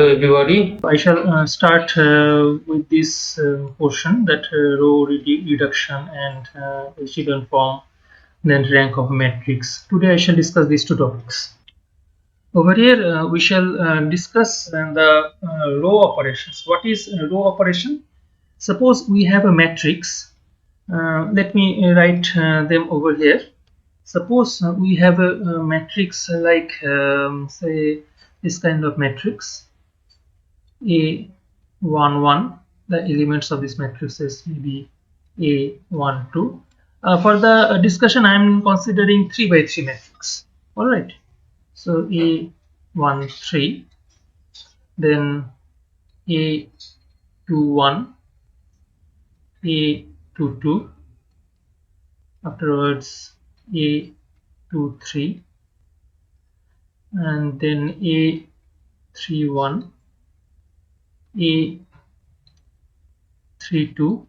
everybody. I shall start with this portion that row reduction and echelon form, then rank of matrix. Today I shall discuss these two topics. Over here we shall discuss the row operations. What is a row operation? Suppose we have a matrix. Let me write them over here. Suppose we have a matrix like say this kind of matrix A11. The elements of this matrix is maybe A12. For the discussion, I am considering 3 by 3 matrix. All right. So A13, then A21, A22, afterwards A23, and then A31, A32,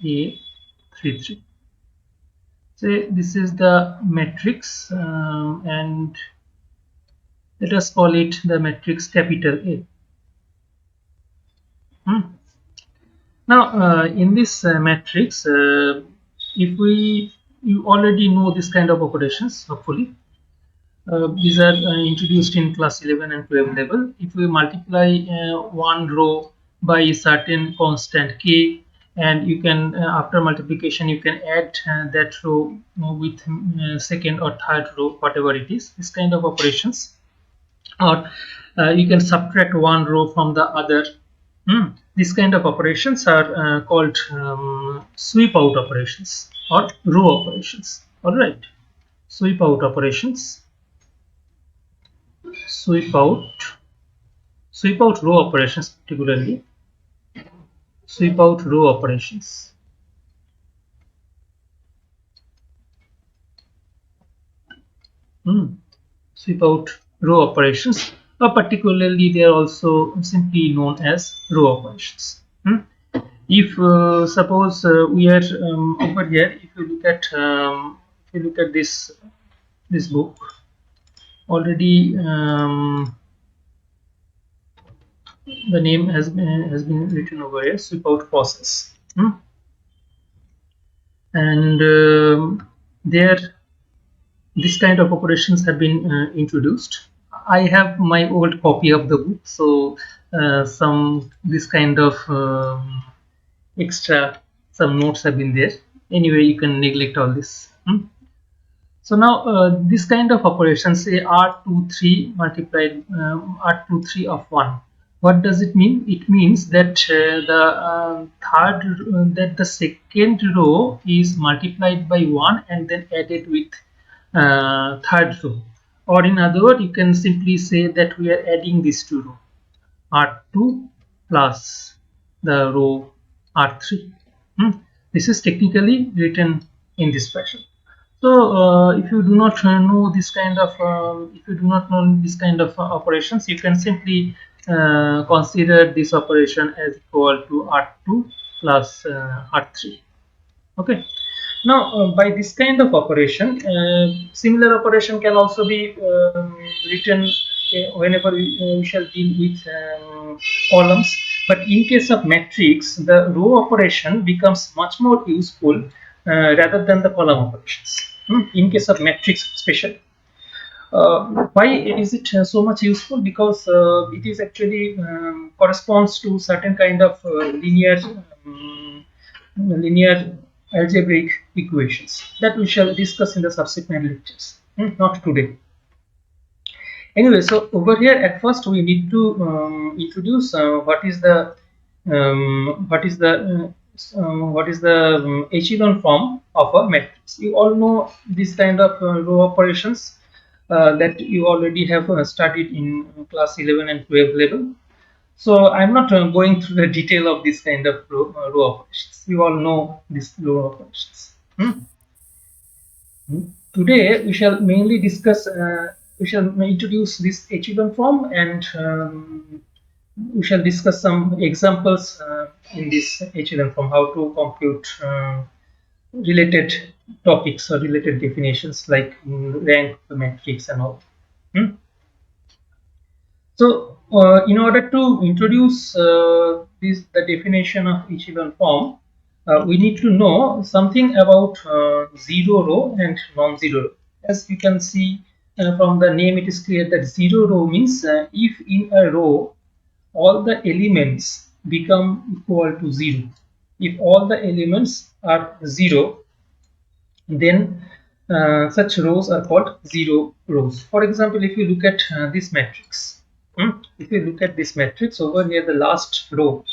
A33. So this is the matrix, and let us call it the matrix capital A. Now in this matrix, if you already know this kind of operations, hopefully these are introduced in class 11 and 12 level. If we multiply one row by a certain constant k, and you can after multiplication you can add that row with second or third row, whatever it is, this kind of operations, or you can subtract one row from the other. These kind of operations are called sweep out operations or row operations. All right, sweep out operations, sweep out row operations, particularly sweep out row operations. Sweep out row operations, or particularly they are also simply known as row operations. If suppose we are over here, if you look at this book already, the name has been written over here, sweep out process. And there this kind of operations have been introduced. I have my old copy of the book, so some this kind of extra some notes have been there. Anyway, you can neglect all this. So now this kind of operations, say R23 multiplied R23 of 1. What does it mean? It means that the second row is multiplied by 1 and then added with third row. Or in other words, you can simply say that we are adding these two rows, R2 plus the row R3. This is technically written in this fashion. So if you do not know this kind of operations, you can simply consider this operation as equal to R2 plus R3. Okay. Now by this kind of operation, similar operation can also be written whenever we shall deal with columns. But in case of matrix, the row operation becomes much more useful rather than the column operations. In case of matrix especially. Why is it so much useful? Because it is actually corresponds to certain kind of linear algebraic equations that we shall discuss in the subsequent lectures, not today. Anyway, so over here at first we need to introduce what is the echelon form of a matrix. You all know this kind of row operations that you already have studied in class 11 and 12 level. So I'm not going through the detail of this kind of row operations. You all know these row operations. Today we shall mainly discuss. We shall introduce this echelon form, and we shall discuss some examples in this echelon form, how to compute related topics or related definitions like rank, matrix, and all. So In order to introduce the definition of echelon form, we need to know something about zero row and non-zero row. As you can see from the name, it is clear that zero row means if in a row all the elements become equal to zero. If all the elements are zero, then such rows are called zero rows. For example, if you look at this matrix, if you look at this matrix over here, the last row,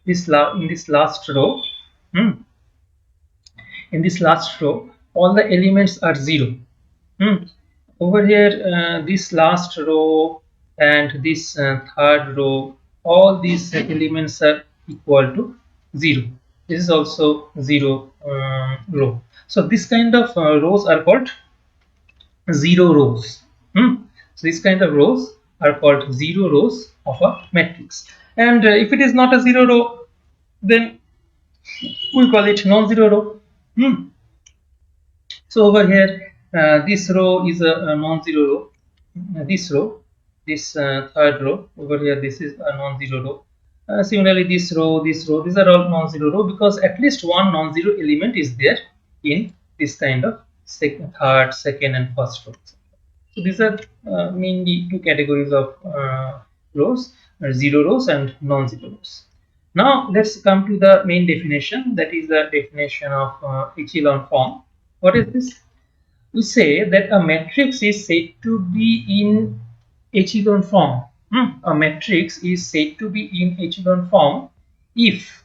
in this last row, hmm, in this last row, all the elements are zero. Over here, this last row and this third row, all these elements are equal to 0. This is also 0 row. So this kind of rows are called zero rows. So this kind of rows are called zero rows of a matrix. And if it is not a zero row, then we call it non-zero row. So over here, this row is a non-zero row. This row, this third row over here, this is a non-zero row. Similarly, this row, these are all non-zero row because at least one non-zero element is there in this kind of third, second, and first row. So these are mainly two categories of rows: zero rows and non-zero rows. Now let's come to the main definition, that is the definition of echelon form. What is this? We say that a matrix is said to be in echelon form. A matrix is said to be in echelon form if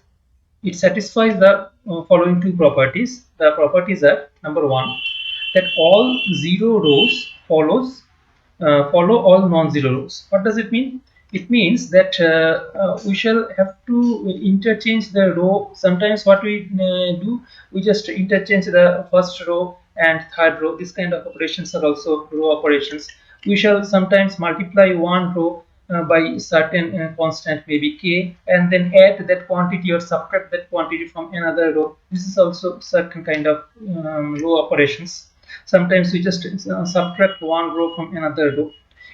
it satisfies the following two properties. The properties are: number one, that all zero rows follow all non-zero rows. What does it mean? It means that we shall have to interchange the row. Sometimes what we do, we just interchange the first row and third row. This kind of operations are also row operations. We shall sometimes multiply one row by certain constant, maybe k, and then add that quantity or subtract that quantity from another row. This is also certain kind of row operations. Sometimes we just subtract one row from another row.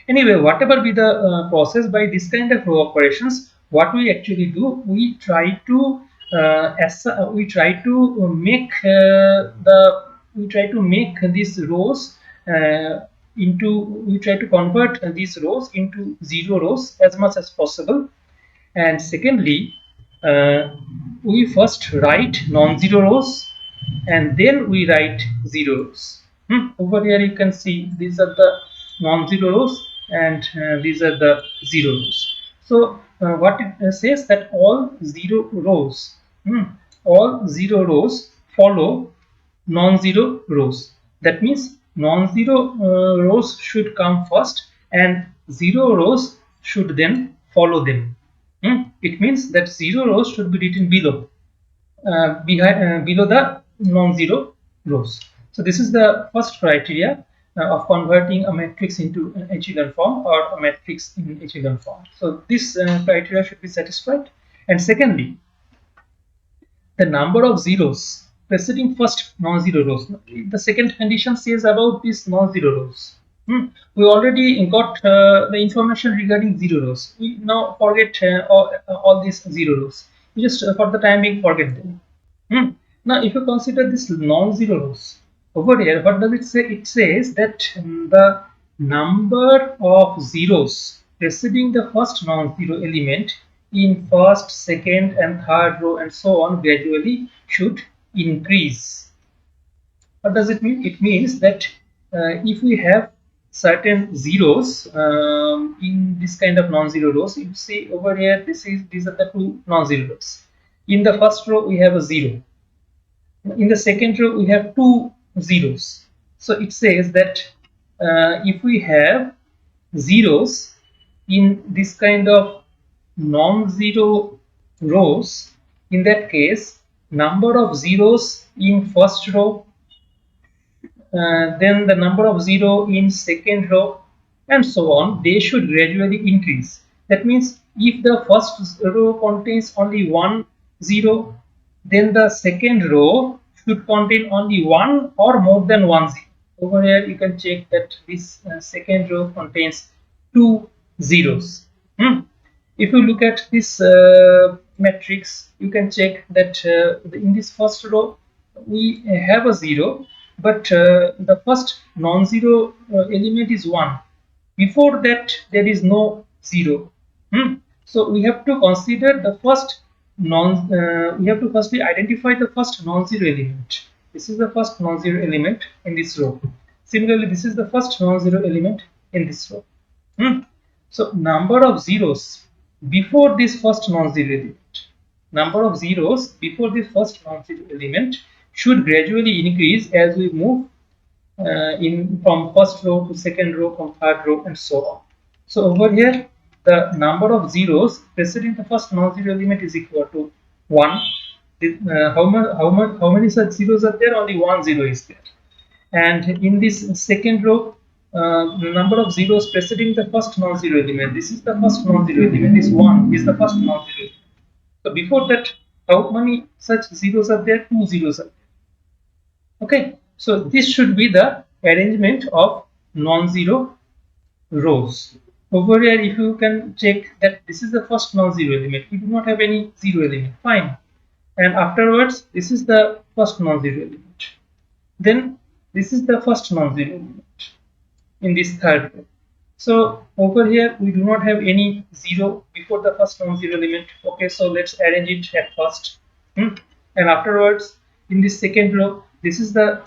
Anyway, whatever be the process, by this kind of row operations, what we actually do, we try to make these rows we try to convert these rows into zero rows as much as possible. And secondly, we first write non-zero rows and then we write zero rows. Over here you can see these are the non-zero rows and these are the zero rows. So what it says, that all zero rows follow non-zero rows. That means non-zero rows should come first and zero rows should then follow them. It means that zero rows should be written below below the non-zero rows. So this is the first criteria of converting a matrix into an echelon form or a matrix in echelon form. So this criteria should be satisfied. And secondly, the number of zeros preceding first non-zero rows. The second condition says about these non-zero rows. We already got the information regarding zero rows. We now forget all these zero rows. We just for the time being forget them. Now, if you consider this non-zero rows over here, what does it say? It says that the number of zeros preceding the first non-zero element in first, second, and third row, and so on, gradually should increase. What does it mean? It means that if we have certain zeros in this kind of non-zero rows, you see over here, these are the two non-zero rows. In the first row, we have a 0. In the second row, we have two zeros. So it says that if we have zeros in this kind of non-zero rows, in that case, number of zeros in first row, then the number of zero in second row, and so on, they should gradually increase. That means if the first row contains only one zero, then the second row should contain only one or more than one zero. Over here you can check that this second row contains two zeros. If you look at this matrix, you can check that in this first row we have a 0, but the first non-zero element is 1. Before that there is no 0. So we have to consider the first we have to firstly identify the first non-zero element. This is the first non-zero element in this row. Similarly, this is the first non-zero element in this row. So number of zeros before this first non-zero element, number of zeros before this first non-zero element should gradually increase as we move in from first row to second row, from third row, and so on. So over here, the number of zeros preceding the first non-zero element is equal to 1. How many such zeros are there? Only one zero is there. And in this second row, the number of zeros preceding the first non-zero element, this is the first non-zero element, this 1 is the first non-zero element. So before that, how many such zeros are there? Two zeros are there. Okay, so this should be the arrangement of non-zero rows. Over here, if you can check that this is the first non-zero element, we do not have any zero element, fine. And afterwards, this is the first non-zero element. Then this is the first non-zero element in this third row. So over here we do not have any zero before the first non-zero element. Okay, so let's arrange it at first. And afterwards, in this second row, this is the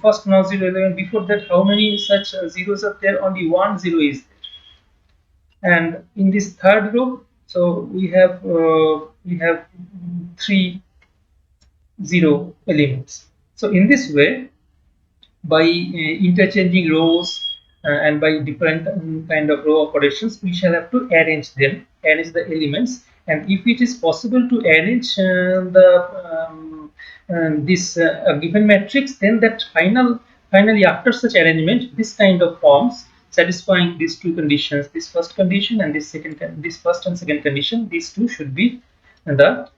first non-zero element. Before that, how many such zeros are there? Only one zero is there. And in this third row, so we have three zero elements. So in this way, by interchanging rows and by different kind of row operations, we shall have to arrange them, arrange the elements. And if it is possible to arrange this given matrix, then that finally after such arrangement, this kind of forms satisfying these two conditions, this first condition and this first and second condition, these two should be the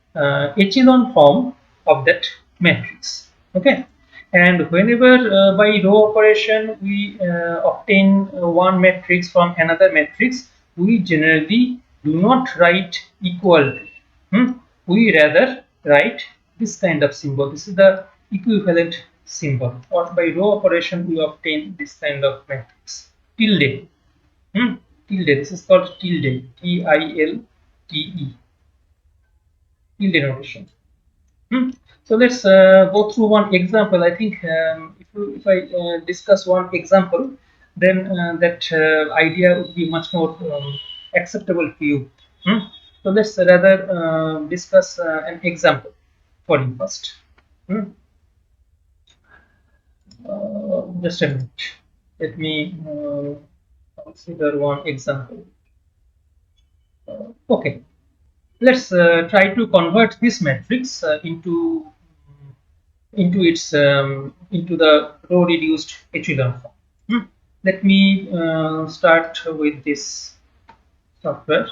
echelon form of that matrix. Okay, and whenever by row operation we obtain one matrix from another matrix, we generally do not write equal to. We rather write this kind of symbol. This is the equivalent symbol. Or by row operation we obtain this kind of matrix. Tilde. Tilde. This is called tilde. T-I-L-T-E. Tilde notation. So let's go through one example. I think if I discuss one example, then that idea would be much more acceptable to you. So let's rather discuss an example for you first. Just a minute. Let me consider one example. Okay. Let's try to convert this matrix into the row reduced echelon form. Let me start with this software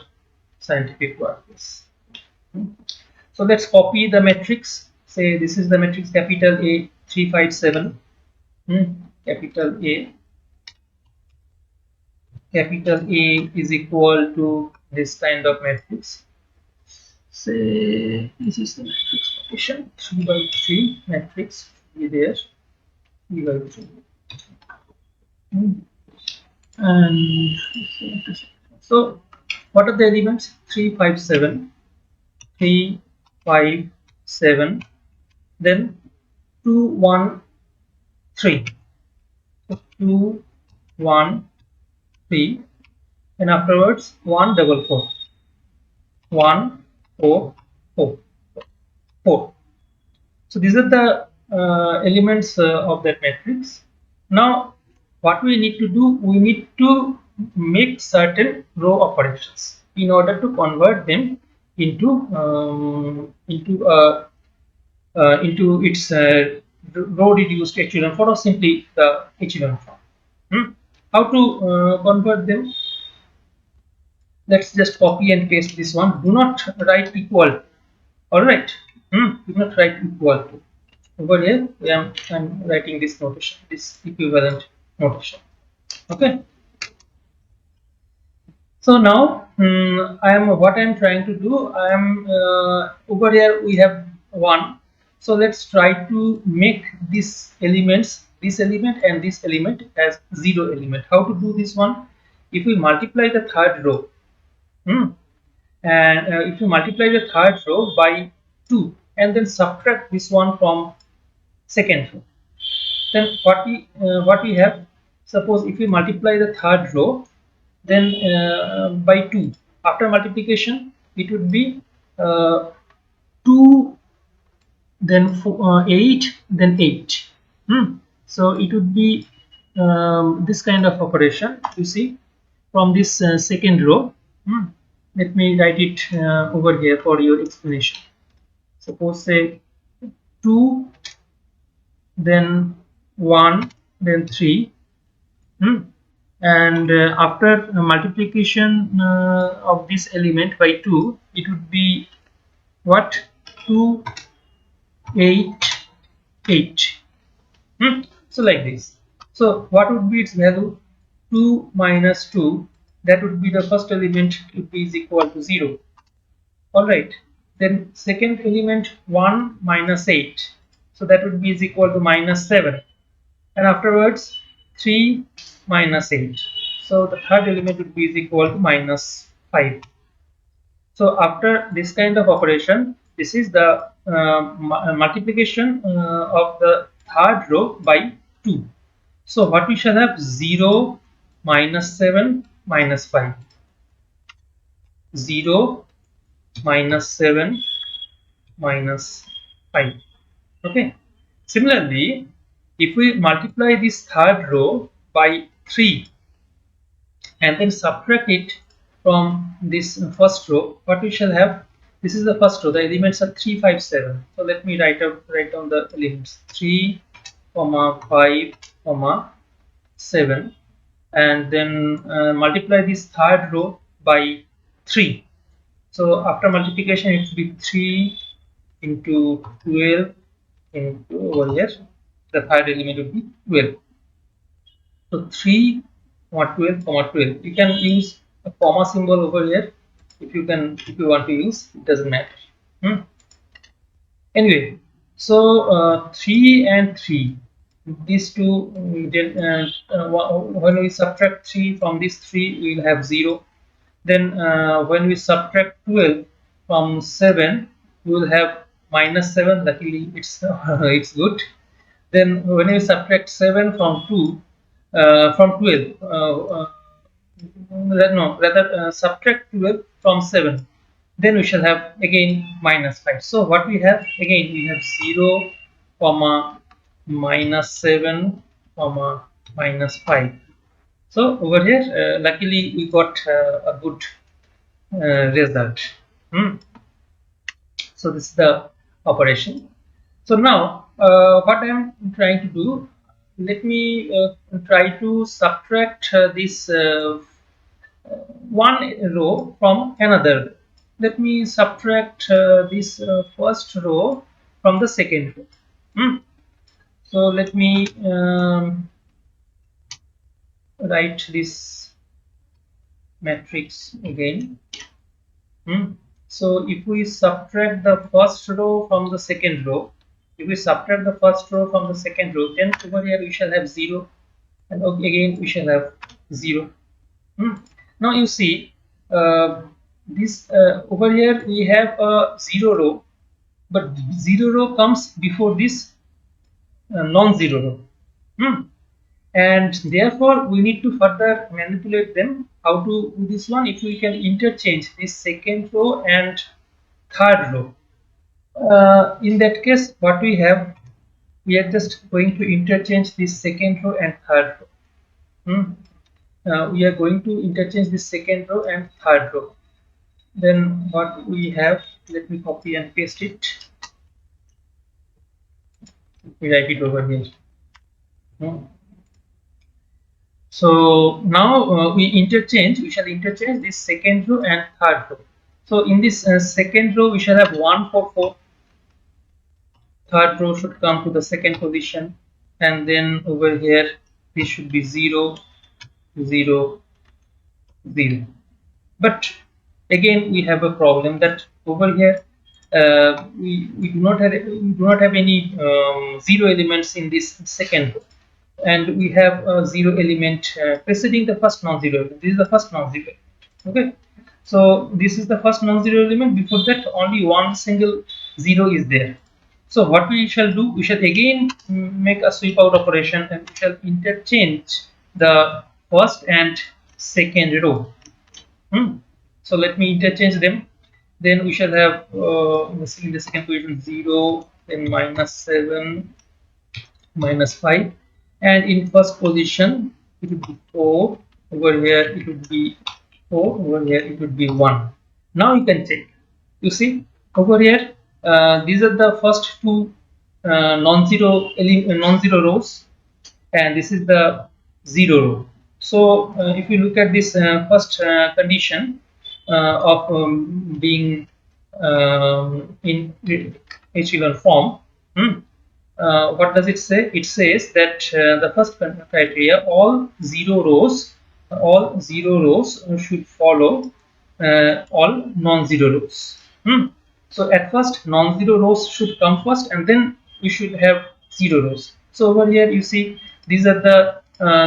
scientific workplace. So let's copy the matrix. Say this is the matrix capital A 357. Capital A is equal to this kind of matrix. Say this is the matrix partition 3 by 3 matrix be there 3 by 3 and so what are the elements? 357 then 213 so 213 and afterwards 144 144 4. So these are the elements of that matrix. Now what we need to do, we need to make certain row operations in order to convert them into its row reduced echelon form or simply the echelon form. How to convert them? Let's just copy and paste this one. Do not write equal. All right. Do not write equal to. Over here, I'm writing this notation, this equivalent notation. Okay. So now what I am trying to do, I am over here we have 1. So let's try to make this element and this element as 0 element. How to do this one? If we multiply the third row, hmm, and if you multiply the third row by 2 and then subtract this one from second row, then what we have, suppose if we multiply the third row, then by 2, after multiplication it would be 2, then 8, then 8. So it would be this kind of operation, you see, from this second row. Let me write it over here for your explanation. Suppose say 2, then 1, then 3. And after multiplication of this element by 2, it would be what? 2, 8, 8. So like this. So what would be its value? 2 minus 2, that would be the first element, would be is equal to 0. Alright, then second element 1 minus 8, so that would be is equal to minus 7, and afterwards 3 minus 8, so the third element would be is equal to minus 5. So after this kind of operation, this is the multiplication of the third row by 2. So what we shall have? 0 minus 7 minus 5, 0 minus 7 minus 5. Okay. Similarly, if we multiply this third row by 3 and then subtract it from this first row, what we shall have? This is the first row. The elements are 3, 5, 7. So let me write down the elements: 3, 5, 7, and then multiply this third row by 3. So after multiplication, it will be 3 into 12 into over here. The third element would be 12. So 3, 12, 12. You can use a comma symbol over here if you want to use. It doesn't matter. Anyway, so 3 and 3, these two, when we subtract 3 from this 3, we will have 0. Then when we subtract 12 from 7, we will have minus 7. Luckily it's it's good. Then when we subtract 7 from 2, from 12, no, rather subtract 12 from 7, then we shall have again minus 5. So what we have again, we have 0 comma minus 7 comma minus 5. So over here luckily we got a good result. So this is the operation. So now what I am trying to do, let me try to subtract this one row from another. Let me subtract this first row from the second row. So let me write this matrix again. So if we subtract the first row from the second row, then over here we shall have 0, and again we shall have 0. Now you see this over here we have a 0 row, but 0 row comes before this non-zero row, and therefore we need to further manipulate them. How to do this one? If we can interchange this second row and third row, in that case what we have, we are just going to interchange this second row and third row. We are going to interchange this second row and third row. Then what we have, let me copy and paste it. We write it over here. So now we shall interchange this second row and third row. So in this second row we shall have 1, 4, 4. Third row should come to the second position, and then over here this should be 0, 0, 0. But again, we have a problem that over here we do not have any zero elements in this second row, and we have a zero element preceding the first non-zero element. This is the first non-zero element. Okay, so this is the first non-zero element. Before that, only one single zero is there. So what we shall do, we shall again make a sweep out operation, and we shall interchange the first and second row. So let me interchange them. Then we shall have in the second position 0, then -7, -5, and in first position it would be 4. Over here it would be 4. Over here it would be 1. Now you can check. You see over here these are the first two non-zero rows, and this is the zero row. So if you look at this first condition of being in echelon form, what does it say? It says that the first criteria, all zero rows should follow all non-zero rows. So at first non-zero rows should come first, and then we should have zero rows. So over here you see these are the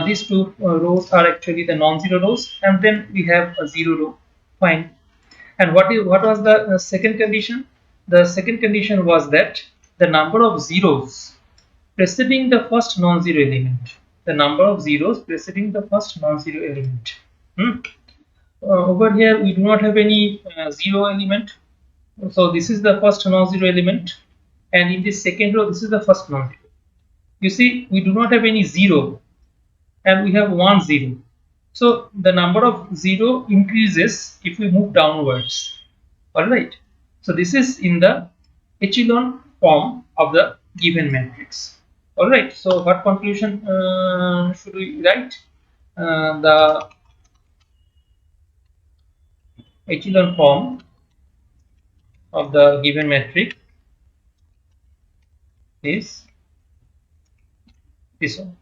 these two rows are actually the non-zero rows, and then we have a zero row. Fine. And what was the second condition? The second condition was that the number of zeros preceding the first non-zero element. The number of zeros preceding the first non-zero element. Over here we do not have any zero element. So this is the first non-zero element, and in this second row this is the first non-zero. You see we do not have any zero, and we have one zero. So the number of zero increases if we move downwards. Alright. So this is in the echelon form of the given matrix. Alright. So what conclusion should we write? The echelon form of the given matrix is this one.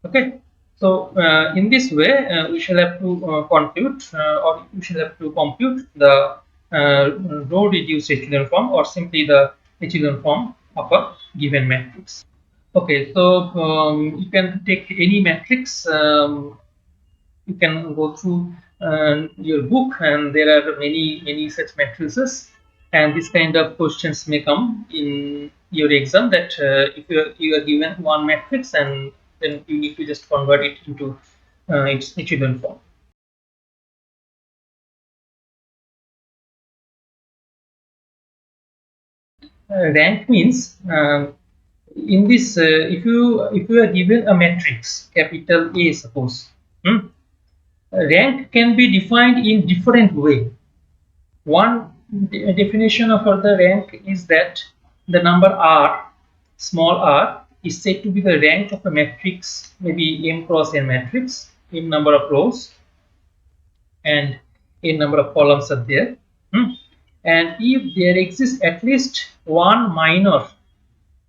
Okay. So in this way we shall have to compute or we shall have to compute the row reduced echelon form, or simply the echelon form of a given matrix. Okay, so you can take any matrix. You can go through your book, and there are many such matrices, and this kind of questions may come in your exam, that if you are given one matrix, and then you need to just convert it into its echelon form. Rank means in this if you are given a matrix capital A, suppose, rank can be defined in different way. One definition of the rank is that the number r, small r, is said to be the rank of a matrix, maybe m cross n matrix, in number of rows and n number of columns are there. And if there exists at least one minor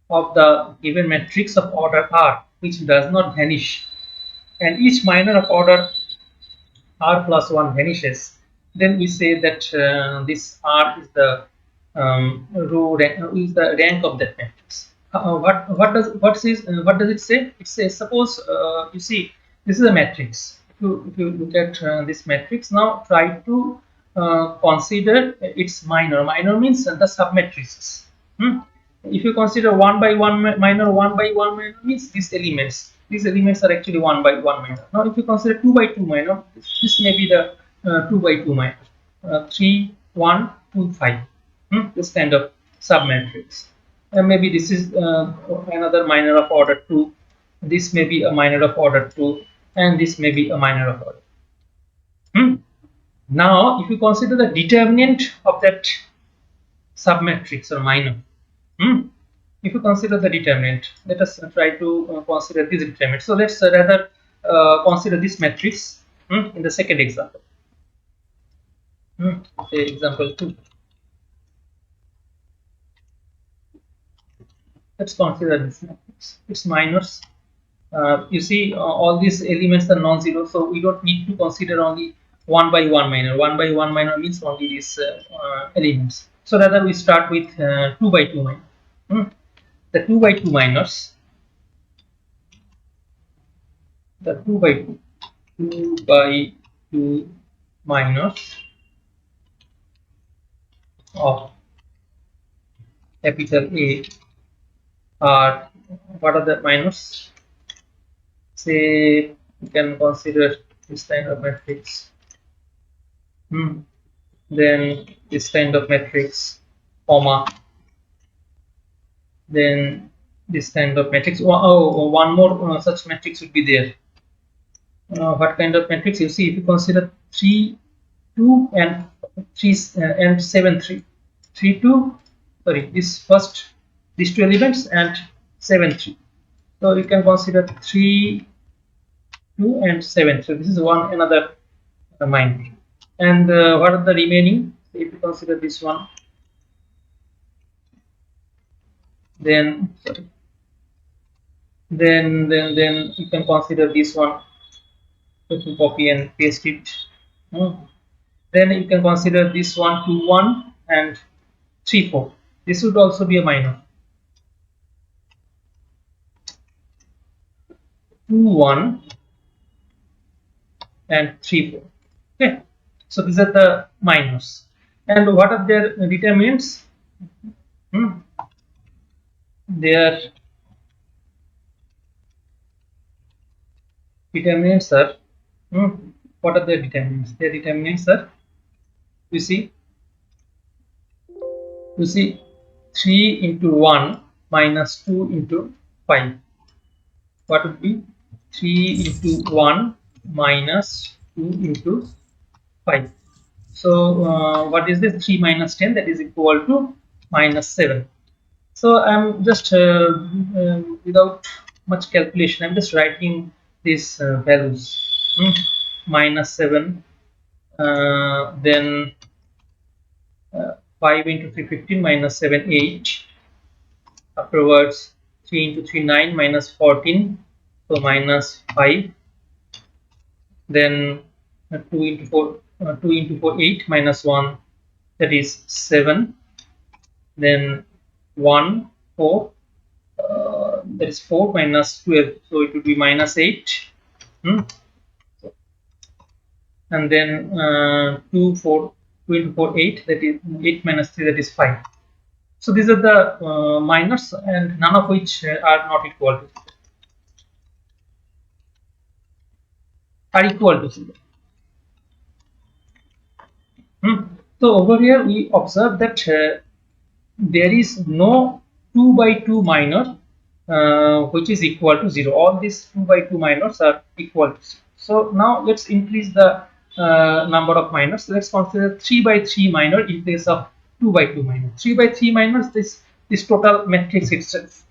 of the given matrix of order r which does not vanish, and each minor of order r plus 1 vanishes, then we say that this r is the row rank, is the rank of that matrix. What does it say? It says, suppose you see this is a matrix. If you look at this matrix now, try to consider its minor. Minor means the submatrices. If you consider 1 by 1 minor, 1 by 1 minor means these elements are actually 1 by 1 minor. Now if you consider 2 by 2 minor, this may be the 2 by 2 minor, 3 1 2 5, this kind of submatrix. And maybe this is another minor of order 2, this may be a minor of order 2, and this may be a minor of order. Now if you consider the determinant of that submatrix or minor, if you consider the determinant, let us try to consider this determinant. So let's rather consider this matrix in the second example. Say example 2. Let's consider this matrix. Its minors. You see all these elements are non-zero, so we don't need to consider only 1 by 1 minor. 1 by 1 minor means only these elements. So rather we start with 2 by 2 minor. The 2 by 2 minors, the 2 by 2, 2 by 2 minors of capital A are, what are the minors? Say you can consider this kind of matrix. Then this kind of matrix, comma, then this kind of matrix. One more such matrix would be there. What kind of matrix? You see, if you consider 3 2 and 3 and 7 3 3 2, sorry, this first, these two elements, and 7 3. So you can consider 3 2 and 7. So this is one another minor. And what are the remaining? If you consider this one, then sorry, then you can consider this one. Let me copy and paste it. Then you can consider this 1 2 1 and 3 4. This would also be a minor. 2 1 and 3 4. Okay, so these are the minors. And what are their determinants? Their determinants are, what are their determinants? Their determinants are, you see 3 into 1 minus 2 into 5. What would be 3 into 1 minus 2 into 5? So what is this? 3 minus 10, that is equal to minus 7. So I'm just without much calculation, I'm just writing these values. Minus 7, then 5 into 3 15, minus 7 8. Afterwards 3 into 3 9, minus 14, so minus 5. Then 2 into 4 8, minus 1, that is 7. Then 1 4, that is 4, minus 12, so it would be minus 8. And then 2 into 4 8, that is 8 minus 3, that is 5. So these are the minors, and none of which are not equal to 0. So over here we observe that there is no 2 by 2 minor which is equal to 0. All these 2 by 2 minors are equal to 0. So now let's increase the number of minors. Let's consider 3 by 3 minor in place of 2 by 2 minor. 3 by 3 minors, this total matrix itself.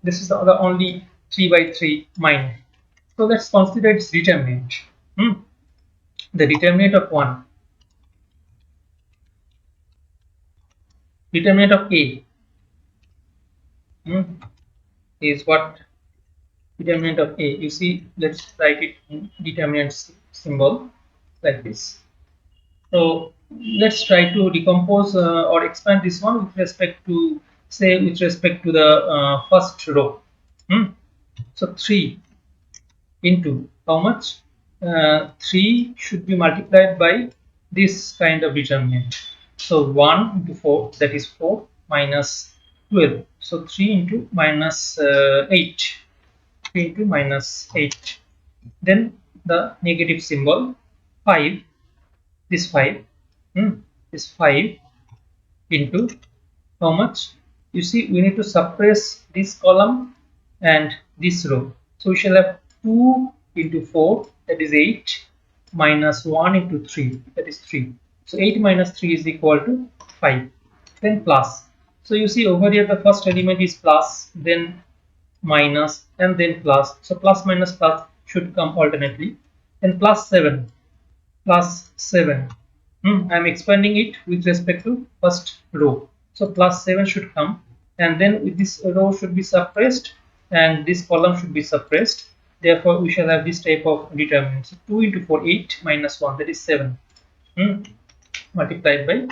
This is the only 3 by 3 minor. So let's consider its determinant. The determinant of 1. Determinant of A is what? Determinant of A. You see, let's write it in determinant symbol like this. So let's try to decompose or expand this one with respect to, say, with respect to the first row. So 3 into how much? 3 should be multiplied by this kind of determinant. So 1 into 4, that is 4, minus 12. So 3 into minus 8. 3 into minus 8. Then the negative symbol 5. This 5. This 5 into how much? You see, we need to suppress this column and this row. So we shall have 2 into 4, that is 8, minus 1 into 3, that is 3. So 8 minus 3 is equal to 5. Then plus. So you see over here the first element is plus, then minus, and then plus. So plus minus plus should come alternately. Then plus 7. Plus 7. I am expanding it with respect to first row. So plus 7 should come, and then this row should be suppressed and this column should be suppressed. Therefore, we shall have this type of determinant. So 2 into 4, 8 minus 1, that is 7. Multiplied by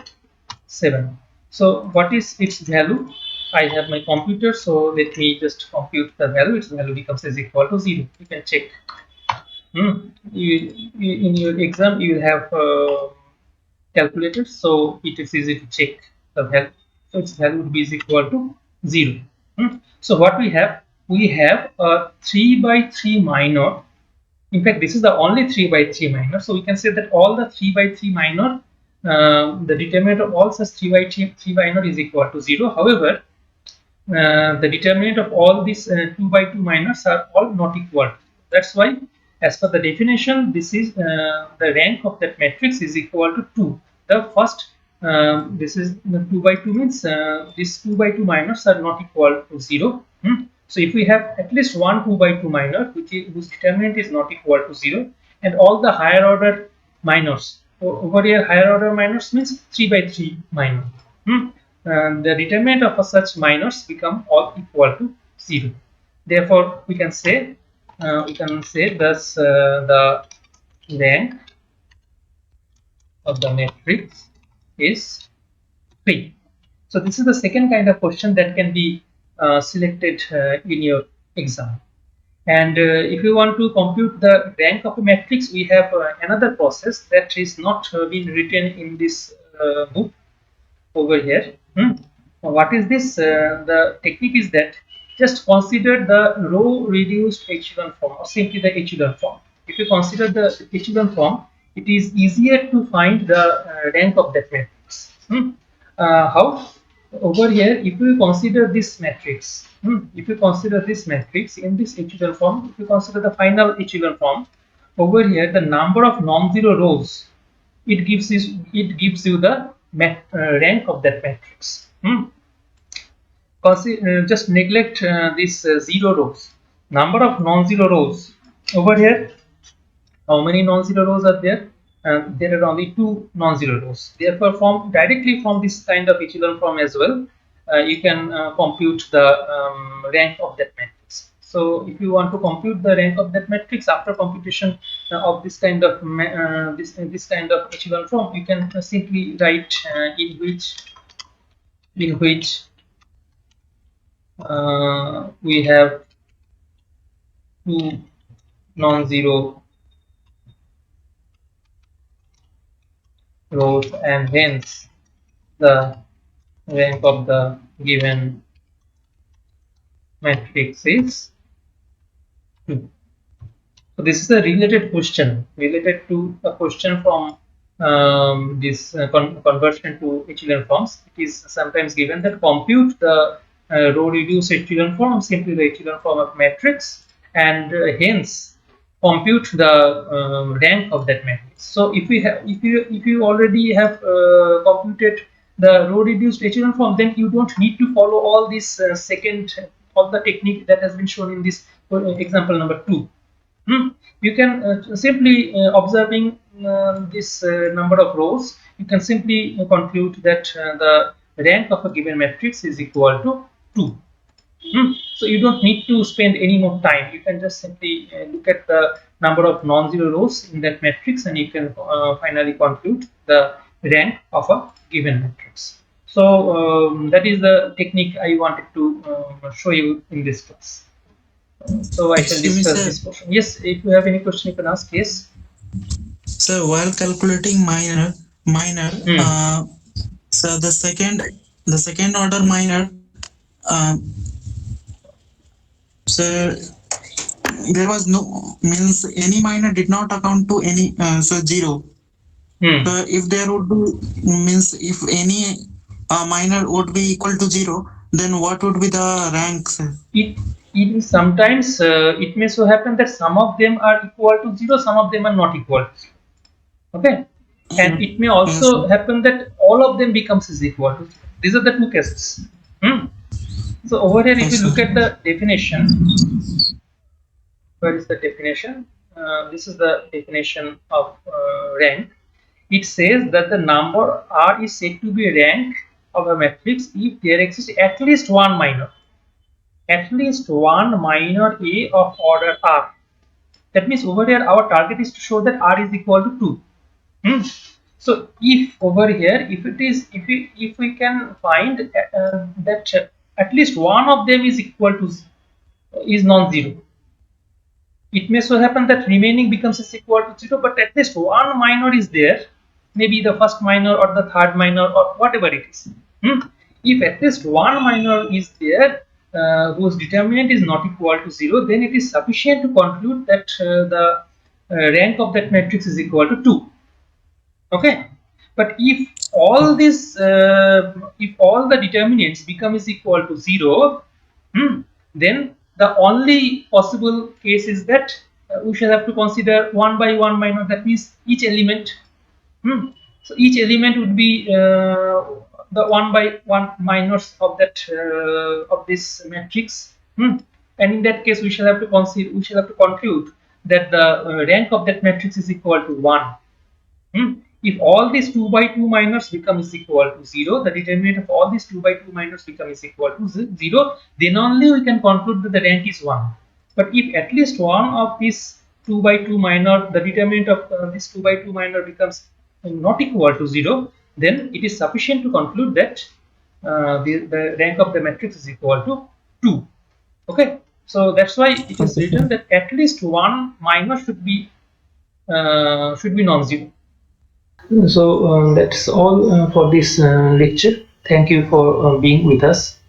7. So what is its value? I have my computer, so let me just compute the value. Its value becomes is equal to 0. You can check. In your exam, you will have calculator, so it is easy to check the value. So its value would be is equal to 0. So what we have a 3 by 3 minor. In fact, this is the only 3 by 3 minor. So we can say that all the 3 by 3 minor, the determinant of all such 3 by 3 minor is equal to 0. However, the determinant of all these 2 by 2 minors are all not equal. That's why, as per the definition, this is the rank of that matrix is equal to 2. The first, this is 2 by 2 means these 2 by 2 minors are not equal to 0. So if we have at least one 2 by 2 minor whose determinant is not equal to 0, and all the higher order minors, over here higher order minors means 3 by 3 minor. The determinant of such minors become all equal to 0. Therefore, we can say thus the rank of the matrix is 3. So this is the second kind of question that can be selected in your exam. And if you want to compute the rank of a matrix, we have another process that is not been written in this book over here. What is this? The technique is that just consider the row reduced echelon form, or simply the echelon form. If you consider the echelon form, it is easier to find the rank of that matrix. How? Over here, if you consider this matrix, if you consider this matrix in this echelon form, if you consider the final echelon form, over here the number of non-zero rows, it gives you the rank of that matrix. Just neglect these 0 rows. Number of non-zero rows over here. How many non-zero rows are there? There are only 2 non-zero rows. Therefore, directly from this kind of echelon form as well, you can compute the rank of that matrix. So, if you want to compute the rank of that matrix after computation of this kind of this kind of echelon form, you can simply write in which we have 2 non-zero rows, and hence the rank of the given matrix is 2. So this is a related question related to a question from this conversion to echelon forms. It is sometimes given that compute the row reduced echelon form, simply the echelon form of matrix, and hence compute the rank of that matrix. So if you already have computed the row reduced echelon form, then you don't need to follow all this all the technique that has been shown in this example number 2. You can simply observing this number of rows, you can simply conclude that the rank of a given matrix is equal to 2. So you don't need to spend any more time. You can just simply look at the number of non-zero rows in that matrix, and you can finally conclude the rank of a given matrix. So that is the technique I wanted to show you in this class. So I shall discuss this question. Yes, if you have any question, you can ask. Yes. So while calculating minor, so the second order minor, so there was no means any minor did not account to any so 0. So if there would be means if any minor would be equal to 0, then what would be the ranks? It sometimes it may so happen that some of them are equal to 0, some of them are not equal. Okay, and it may also happen that all of them becomes is equal to 0. These are the two cases. So over here, if you look at the definition, where is the definition? This is the definition of rank. It says that the number R is said to be rank of a matrix if there exists at least one minor A of order R. That means over here our target is to show that R is equal to 2. So if over here, if we can find that at least one of them is equal to is non-zero, it may so happen that remaining becomes is equal to 0, but at least one minor is there, maybe the first minor or the third minor or whatever it is. If at least one minor is there whose determinant is not equal to 0, then it is sufficient to conclude that the rank of that matrix is equal to 2. Okay, but if all this if all the determinants become is equal to 0, then the only possible case is that we shall have to consider 1 by 1 minor. That means each element, so each element would be the 1 by 1 minors of that of this matrix, and in that case we shall have to conclude that the rank of that matrix is equal to 1. If all these 2 by 2 minors become is equal to 0, the determinant of all these 2 by 2 minors become is equal to 0, then only we can conclude that the rank is 1. But if at least one of these 2 by 2 minor, the determinant of this 2 by 2 minor becomes not equal to 0, then it is sufficient to conclude that the rank of the matrix is equal to 2. Okay, so that's why it is written that at least one minor should be non-zero. So that's all for this lecture. Thank you for being with us.